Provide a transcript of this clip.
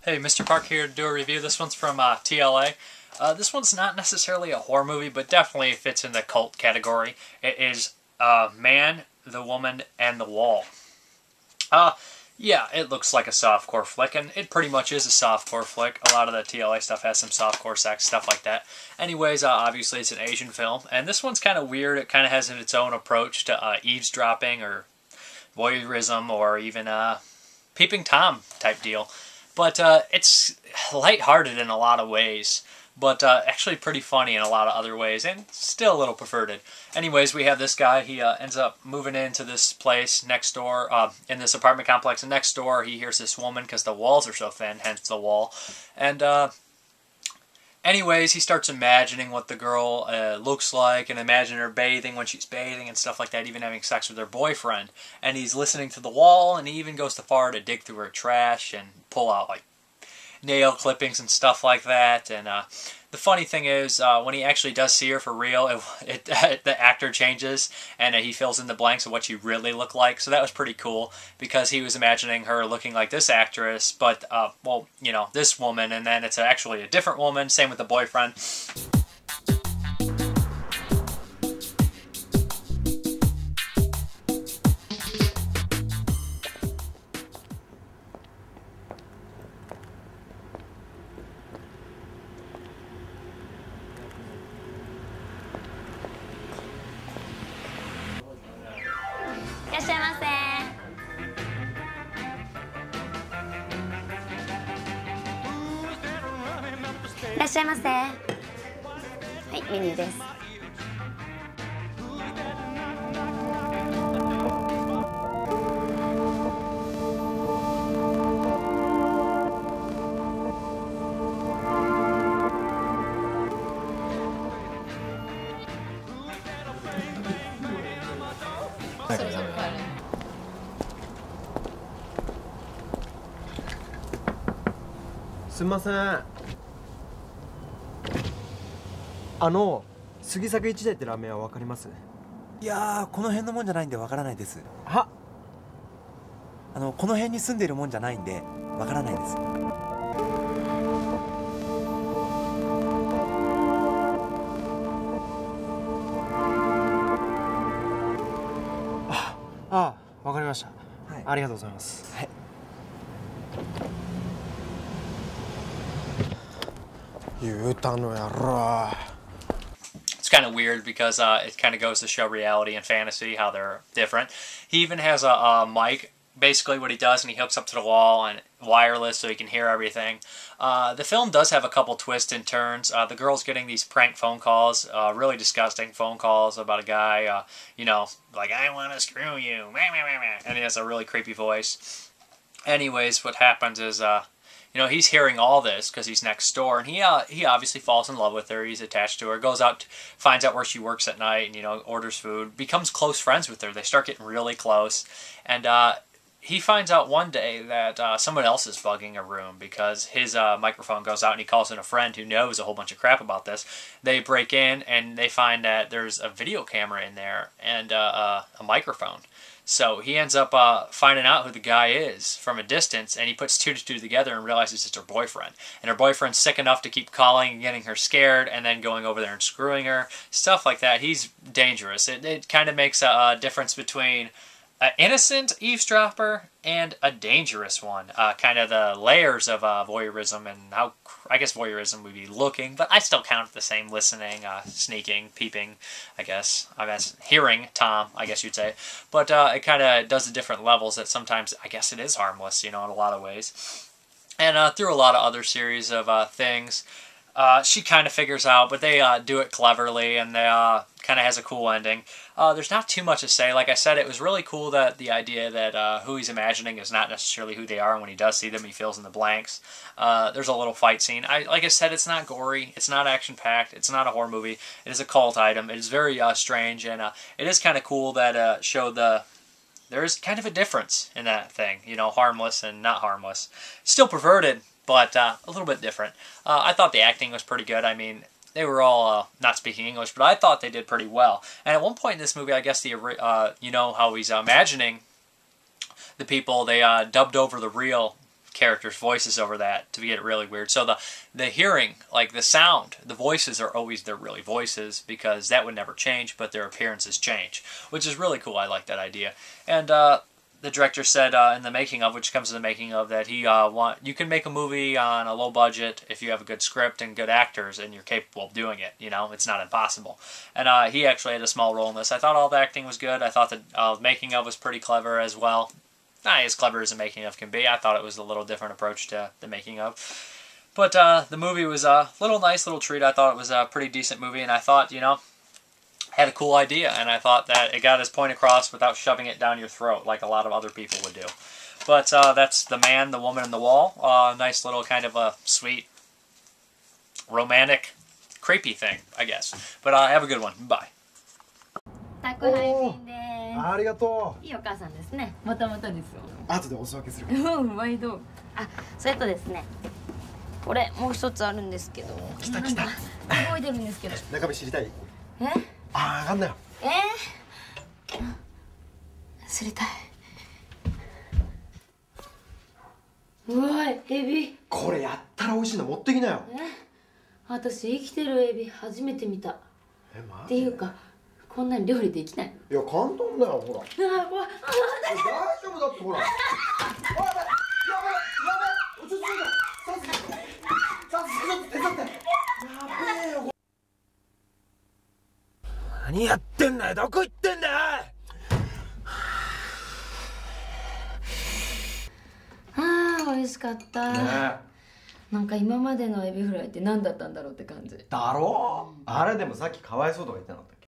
Hey, Mrparka here to do a review. This one's from TLA. This one's not necessarily a horror movie, but definitely fits in the cult category. It is Man, the Woman, and the Wall. Yeah, it looks like a softcore flick, and it pretty much is a softcore flick. A lot of the TLA stuff has some softcore sex, stuff like that. Anyways, obviously it's an Asian film, and this one's kind of weird. It kind of has its own approach to eavesdropping or voyeurism or even peeping Tom type deal. But it's lighthearted in a lot of ways, but actually pretty funny in a lot of other ways, and still a little perverted. Anyways, we have this guy. He ends up moving into this place next door, in this apartment complex, and next door he hears this woman, because the walls are so thin, hence the wall. And anyways, he starts imagining what the girl looks like, and imagine her bathing when she's bathing and stuff like that, even having sex with her boyfriend. And he's listening to the wall, and he even goes so far to dig through her trash and pull out like nail clippings and stuff like that. And the funny thing is, when he actually does see her for real, the actor changes, and he fills in the blanks of what she really looked like. So that was pretty cool, because he was imagining her looking like this actress, but, well, you know, this woman, and then it's actually a different woman. Same with the boyfriend.いらっしゃいませ。はい、メニューです。すみません。杉作一台ってラーメンはわかります？いやー、この辺のもんじゃないんでわからないです。は？この辺に住んでいるもんじゃないんでわからないです。わかりました。はい、ありがとうございます。はい。言うたのやろ。It's kind of weird because it kind of goes to show reality and fantasy, how they're different. He even has a mic, basically what he does, and he hooks up to the wall and wireless so he can hear everything. The film does have a couple twists and turns. The girl's getting these prank phone calls, really disgusting phone calls about a guy, you know, like, I want to screw you, and he has a really creepy voice. Anyways, what happens is, you know, he's hearing all this because he's next door, and he obviously falls in love with her. He's attached to her, goes out, finds out where she works at night, and, you know, orders food, becomes close friends with her. They start getting really close, and he finds out one day that someone else is bugging a room because his microphone goes out, and he calls in a friend who knows a whole bunch of crap about this. They break in, and they find that there's a video camera in there and a microphone. So he ends up finding out who the guy is from a distance, and he puts two to two together and realizes it's her boyfriend. And her boyfriend's sick enough to keep calling and getting her scared and then going over there and screwing her. Stuff like that. He's dangerous. It kind of makes a difference between an innocent eavesdropper and a dangerous one. Kind of the layers of voyeurism and how, I guess voyeurism would be looking, but I still count the same: listening, sneaking, peeping, I guess hearing Tom, I guess you'd say. But it kind of does the different levels that sometimes, I guess it is harmless, you know, in a lot of ways. And through a lot of other series of things, she kind of figures out, but they do it cleverly, and they kind of has a cool ending. There's not too much to say. Like I said, it was really cool that the idea that who he's imagining is not necessarily who they are, and when he does see them, he fills in the blanks. There's a little fight scene. Like I said, it's not gory, it's not action-packed, it's not a horror movie. It is a cult item. It is very strange, and it is kind of cool that showed there's kind of a difference in that thing, you know, harmless and not harmless. Still perverted, but a little bit different. I thought the acting was pretty good. I mean, they were all not speaking English, but I thought they did pretty well. And at one point in this movie, I guess you know how he's imagining the people, they dubbed over the real characters' voices over that to get it really weird. So the hearing, like the sound, the voices are always their really voices because that would never change, but their appearances change, which is really cool. I like that idea. And the director said in the making of, which comes in the making of, that you can make a movie on a low budget if you have a good script and good actors and you're capable of doing it. You know, it's not impossible. And he actually had a small role in this. I thought all the acting was good. I thought the making of was pretty clever as well. Not as clever as the making of can be. I thought it was a little different approach to the making of. But the movie was a nice little treat. I thought it was a pretty decent movie, and I thought, you know, had a cool idea, and I thought that it got his point across without shoving it down your throat like a lot of other people would do. But that's The Man, the Woman, and the Wall. Nice little kind of a sweet, romantic, creepy thing, I guess. But have a good one. Bye. 宅配便です。ありがといいお母さんですね。またまたですよ。う。後でお裾分けする。うん毎度。あ、それとですね。これもう一つあるんですけど。来た来た。動いてるんですけど。中身知りたい。え？ああ、わかんないよ。知りたい。うわい、エビ。これやったら美味しいの持ってきなよ。私生きてるエビ初めて見た。マジ？っていうか、こんなに料理できない。いや簡単だよほら。ああ、怖い。大丈夫だってほら。やばいやばいやばい。ちょっと手伝って。やべえよ。何やってんだよ。どこ行ってんだよ。ああ、美味しかった。ね。なんか今までのエビフライって何だったんだろうって感じ。だろう。あれでもさっきかわいそうとか言ってなかったっけ。